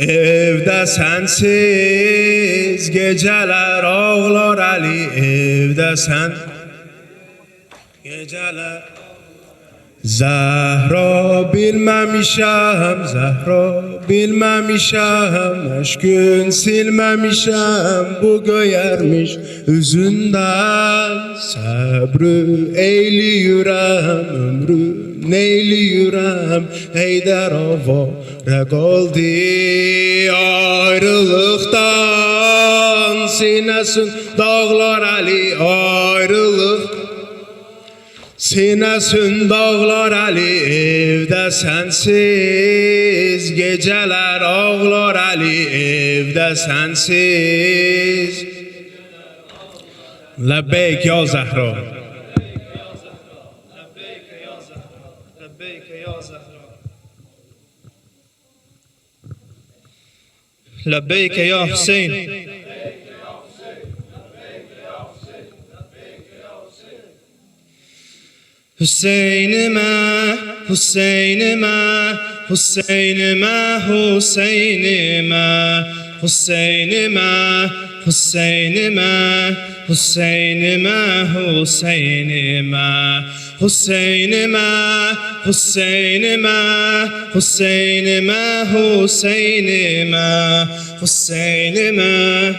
evdə sənsiz, gecələr ağlar Əli, evdə sən gecələr. Zəhra bilməmişəm, Zəhra bilməmişəm, eşqün silməmişəm bu göyərmiş üzündən. Səbrü eyliyürəm, ömrü neyliyürəm, Heydər avara qaldı ayrılıqdan. Sinəsin dağlar Əli, ayrılıq sinəsin dağlar Əli, evdə sənsiz, gecələr ağlar Əli, evdə sənsiz. Ləbbeyk ya Zəhra.
لبيك يا حسين حسینime, Hüseyinime, Hüseyinime, Hüseyinime, Hüseyinime, Hüseyinime, Hüseyinime, Hüseyinime, Hüseyinime, Hüseyinime, Hüseyinime, Hüseyinime, Hüseyinime.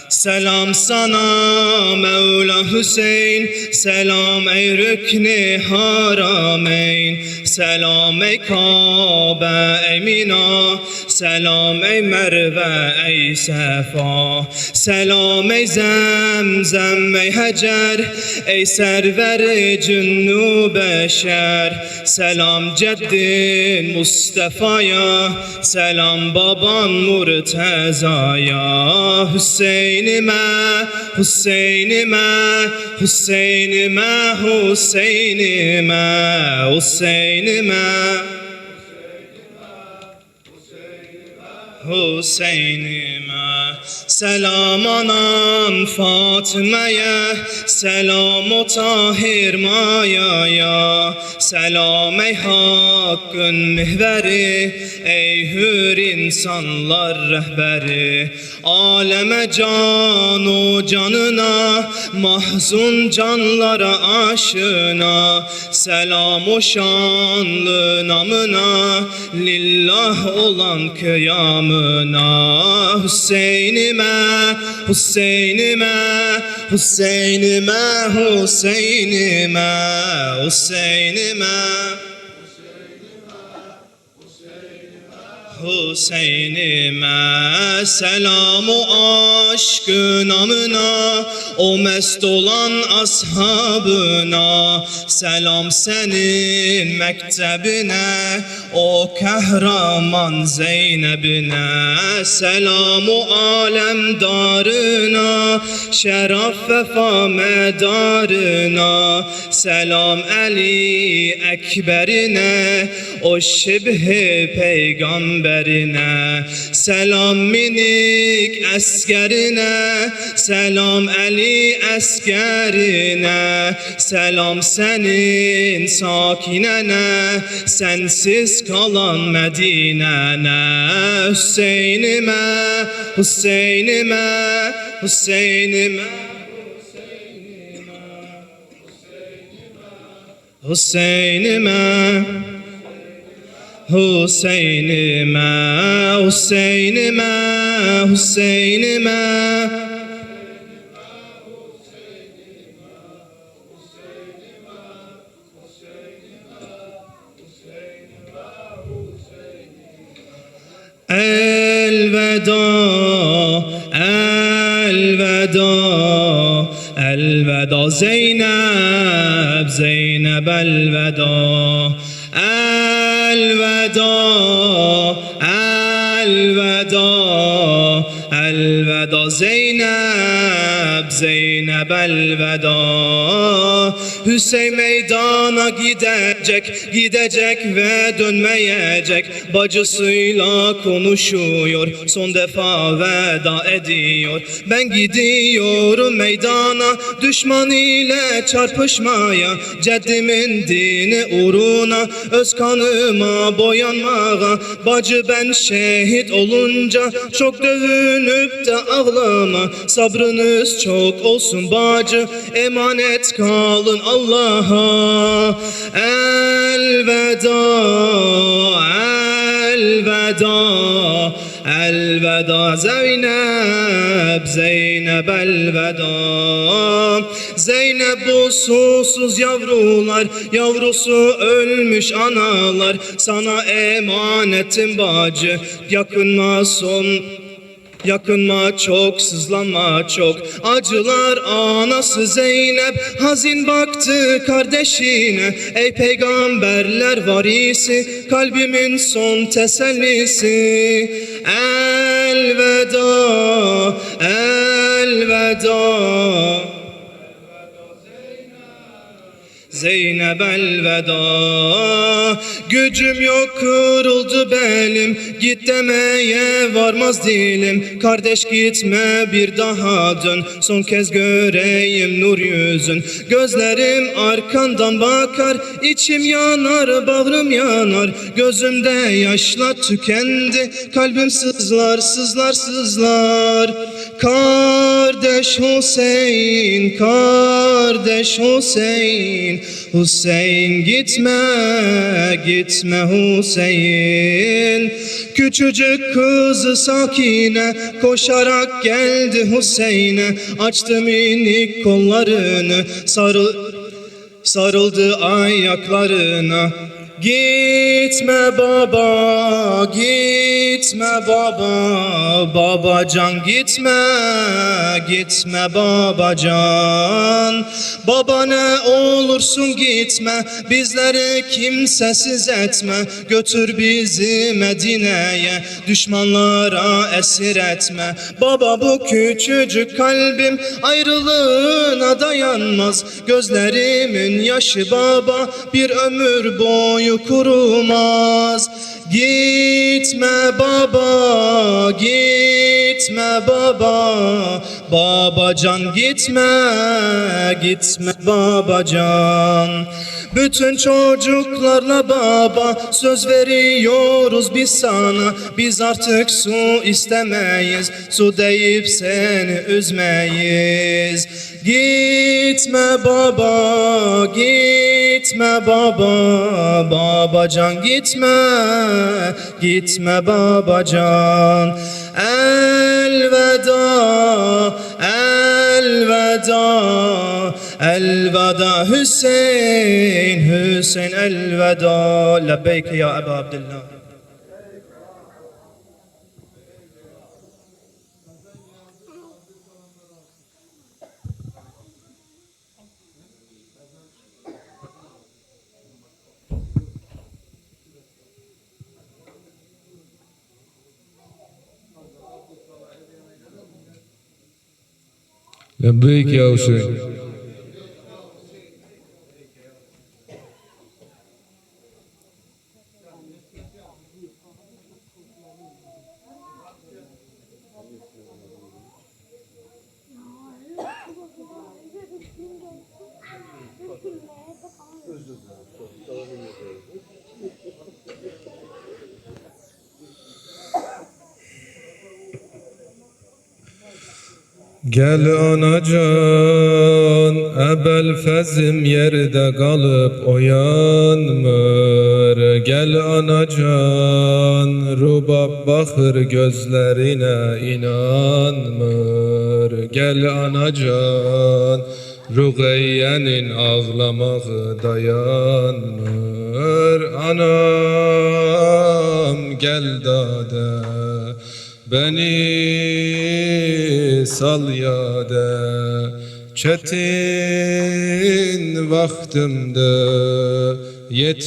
Selam sana Mevla Hüseyin, selam ey rükni harameyn, selam ey Kabe ey Mina, selam ey Merve ey Sefa, selam ey Zemzem ey Hacer, ey server-i cünnü beşer, selam ceddin Mustafa'ya, selam baban Murteza'ya. Hüseyinime, Hüseyinime, Hüseyinime, Hüseyinime, Hüseyinime, Hüseyinime. Selam anam Fatime'ye, selam o Tahir Maya'ya, selam ey Hakkın mihveri, ey hür insanlar rehberi. Aleme canu canına, mahzun canlara aşına, selam o şanlı namına, lillah olan kıyamına. Hüseyinime, Hüseyinime, Hüseyinime, Hüseyinime, Hüseyinime, Hüseyin'ime selam o aşkı namına, o mest olan ashabına. Selam senin mektebine, o kahraman Zeynep'ine. Selam o alemdarına, şeraf vefa medarına. Selam Ali Ekberine, o şibhi peygamberine. Selam minik eskerine, selam Ali eskerine. Selam senin sakinene, sensiz kalan Medine'ne. Hüseyin'ime, Hüseyin'ime, Hüseyin'ime, Hüseyin'ime, Hüseyin'ime, Hüseyin'ime, Hüseyin'ime. Elveda, elveda, elveda Zeynep, Zeynep elveda. Elveda, elveda, elveda Zeynep, Zeynep elveda. Hüseyin meydana gidecek, gidecek ve dönmeyecek. Bacısıyla konuşuyor, son defa veda ediyor. Ben gidiyorum meydana, düşman ile çarpışmaya. Ceddimin dini uğruna, öz kanıma boyanmağa. Bacı ben şehit olunca, çok dövünüp de ağlama. Sabrınız çok olsun bacı, emanet kalın Allah'a. Elveda, elveda, elveda Zeynep, Zeynep elveda. Zeynep bu susuz yavrular, yavrusu ölmüş analar. Sana emanetim bacı, yakınma son. Yakınma çok, sızlanma çok. Acılar anası Zeynep, hazin baktı kardeşine. Ey peygamberler varisi, kalbimin son tesellisi. Elveda, elveda, Zeynep elveda. Gücüm yok, kırıldı belim, git demeye varmaz dilim. Kardeş gitme, bir daha dön, son kez göreyim nur yüzün. Gözlerim arkandan bakar, içim yanar, bağrım yanar. Gözümde yaşlar tükendi, kalbim sızlar, sızlar, sızlar. Kardeş Hüseyin, kardeş Hüseyin. Hüseyin gitme, gitme Hüseyin. Küçücük kızı Sakine koşarak geldi Hüseyin'e. Açtı minik kollarını, sarıldı ayaklarına. Gitme baba, gitme baba, babacan gitme, gitme babacan. Baba ne olursun gitme, bizleri kimsesiz etme. Götür bizi Medine'ye, düşmanlara esir etme. Baba bu küçücük kalbim ayrılığına dayanmaz. Gözlerimin yaşı baba bir ömür boyu kurumaz. Gitme baba, gitme baba, babacan gitme, gitme babacan. Bütün çocuklarla baba söz veriyoruz biz sana. Biz artık su istemeyiz, su deyip seni üzmeyiz. Gitme baba, gitme baba, babacan gitme, gitme babacan. Elveda, elveda, elveda Hüseyin, Hüseyin elveda. Lebbeyke ya Ebu Abdillah.
لبيك يا حسين. Gel anacan, ebel fezim yerde kalıp oyanmır. Gel anacan, rubab bakır gözlerine inanmır. Gel anacan, Rugeyye'nin ağlamağı dayanmır. Anam gel dade, beni sal yade, çetin vaktimde yetiş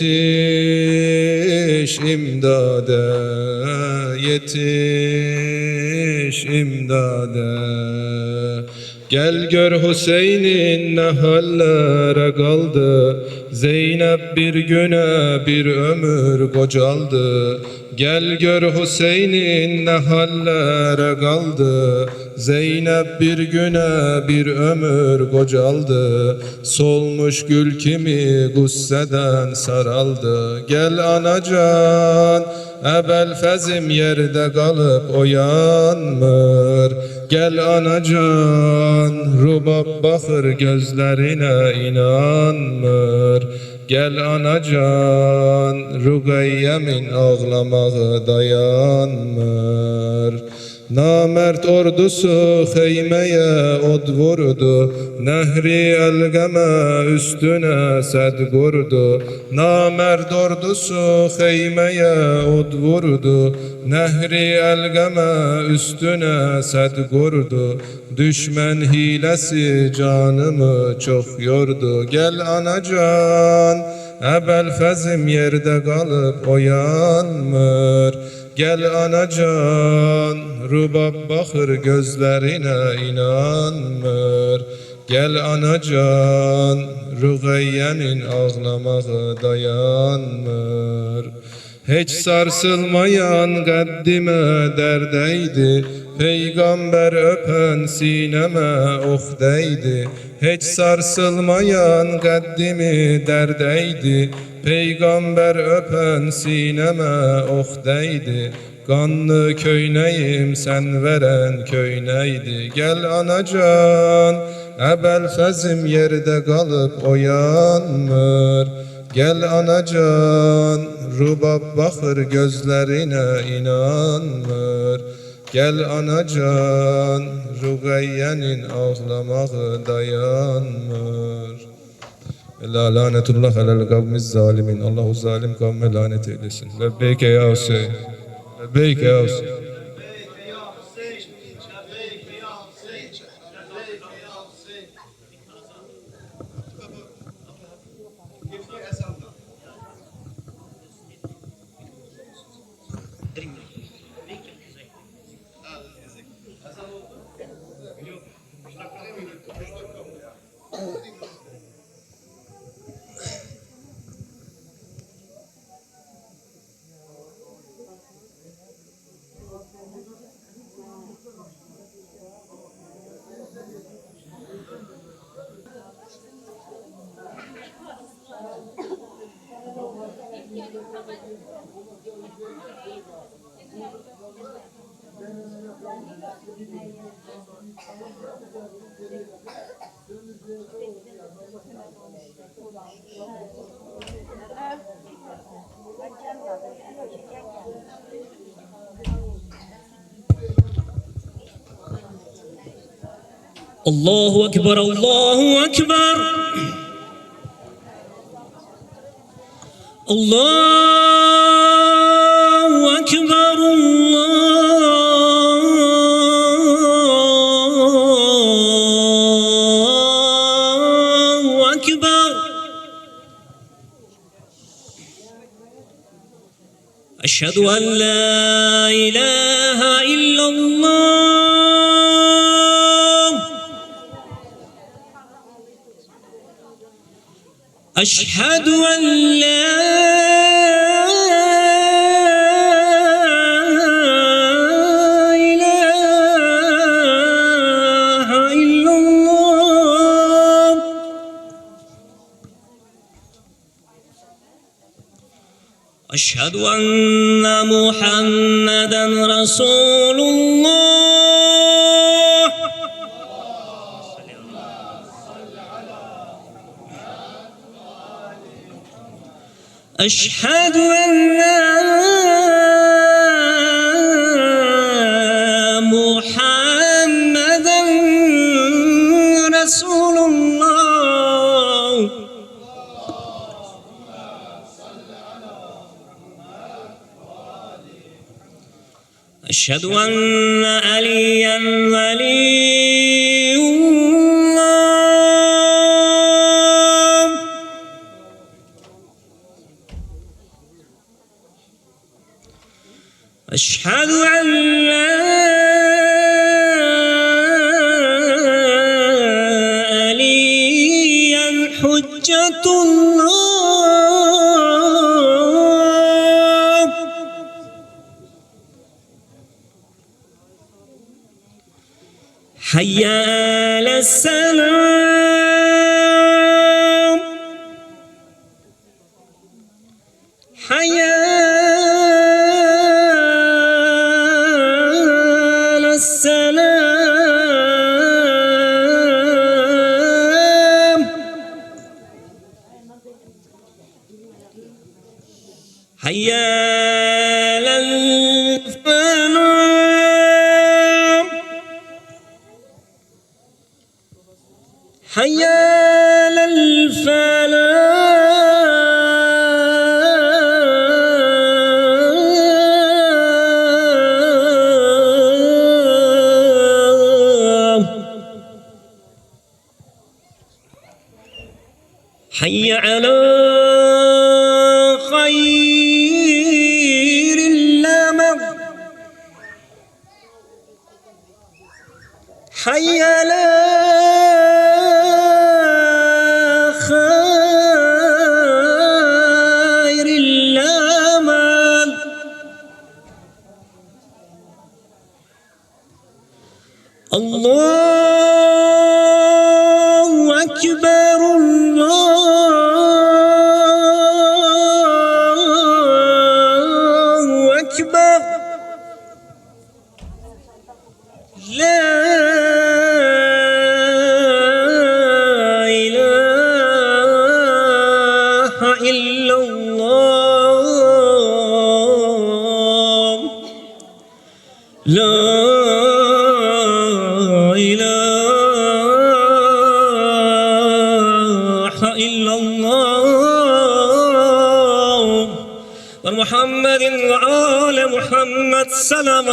imdade, yetiş imdade. Gel gör Hüseyin'in ne hallere kaldı, Zeynep bir güne bir ömür kocaldı. Gel gör Hüseyin'in ne hallere kaldı, Zeynep bir güne bir ömür kocaldı. Solmuş gül kimi gusseden saraldı. Gel anacan, ebel fezim yerde kalıp oyanmır. Gel anacan, rubab bakır gözlerine inanmır. Gel anacan, Rugeyye'min ağlamağı dayanmır. Namert ordusu heymeye od vurdu, Nehri elgeme üstüne sed kurdu. Namert ordusu heymeye od vurdu, Nehri elgeme üstüne sed kurdu. Düşmen hilesi canımı çok yordu. Gel anacan, ebel fezim yerde kalıp oyanmır. Gel anacan, rubab bakır gözlerine inanmır. Gel anacan, Rugeyye'nin ağlamağı dayanmır. Hiç sarsılmayan kaddime derdeydi, Peygamber öpen sineme oh değdi. Hiç sarsılmayan kaddimi derdeydi, Peygamber öpen sineme oh değdi. Kanlı köyneyim sen veren köyneydi. Gel anacan, ebel fezim yerde kalıp oyanmır. Gel anacan, rubab bakır gözlerine inanmır. Gel anacan, Rugeyye'nin ağlamağı dayanmır. La lanetullah alel kavmiz zalimin. Allahu zalim kavme lanet eylesin. Lebbeyke ya Hüseyin. Lebbeyke ya Hüseyin.
الله أكبر الله أكبر الله أكبر الله أكبر أشهد أن لا إله إلا الله أشهد أن لا إله إلا الله أشهد أن محمدا رسول الله أشهد أن محمدا رسول الله أشهد أن عليا ولي الله أشهد أن عليا حجة الله حي على السلام حي على السلام حي على الفلاح حي على الفلاح حي على خير الأمر حي على خير الأمل الله أكبر الله أكبر لا إله إلا الله لا إله إلا الله ومحمد وآل محمد سلام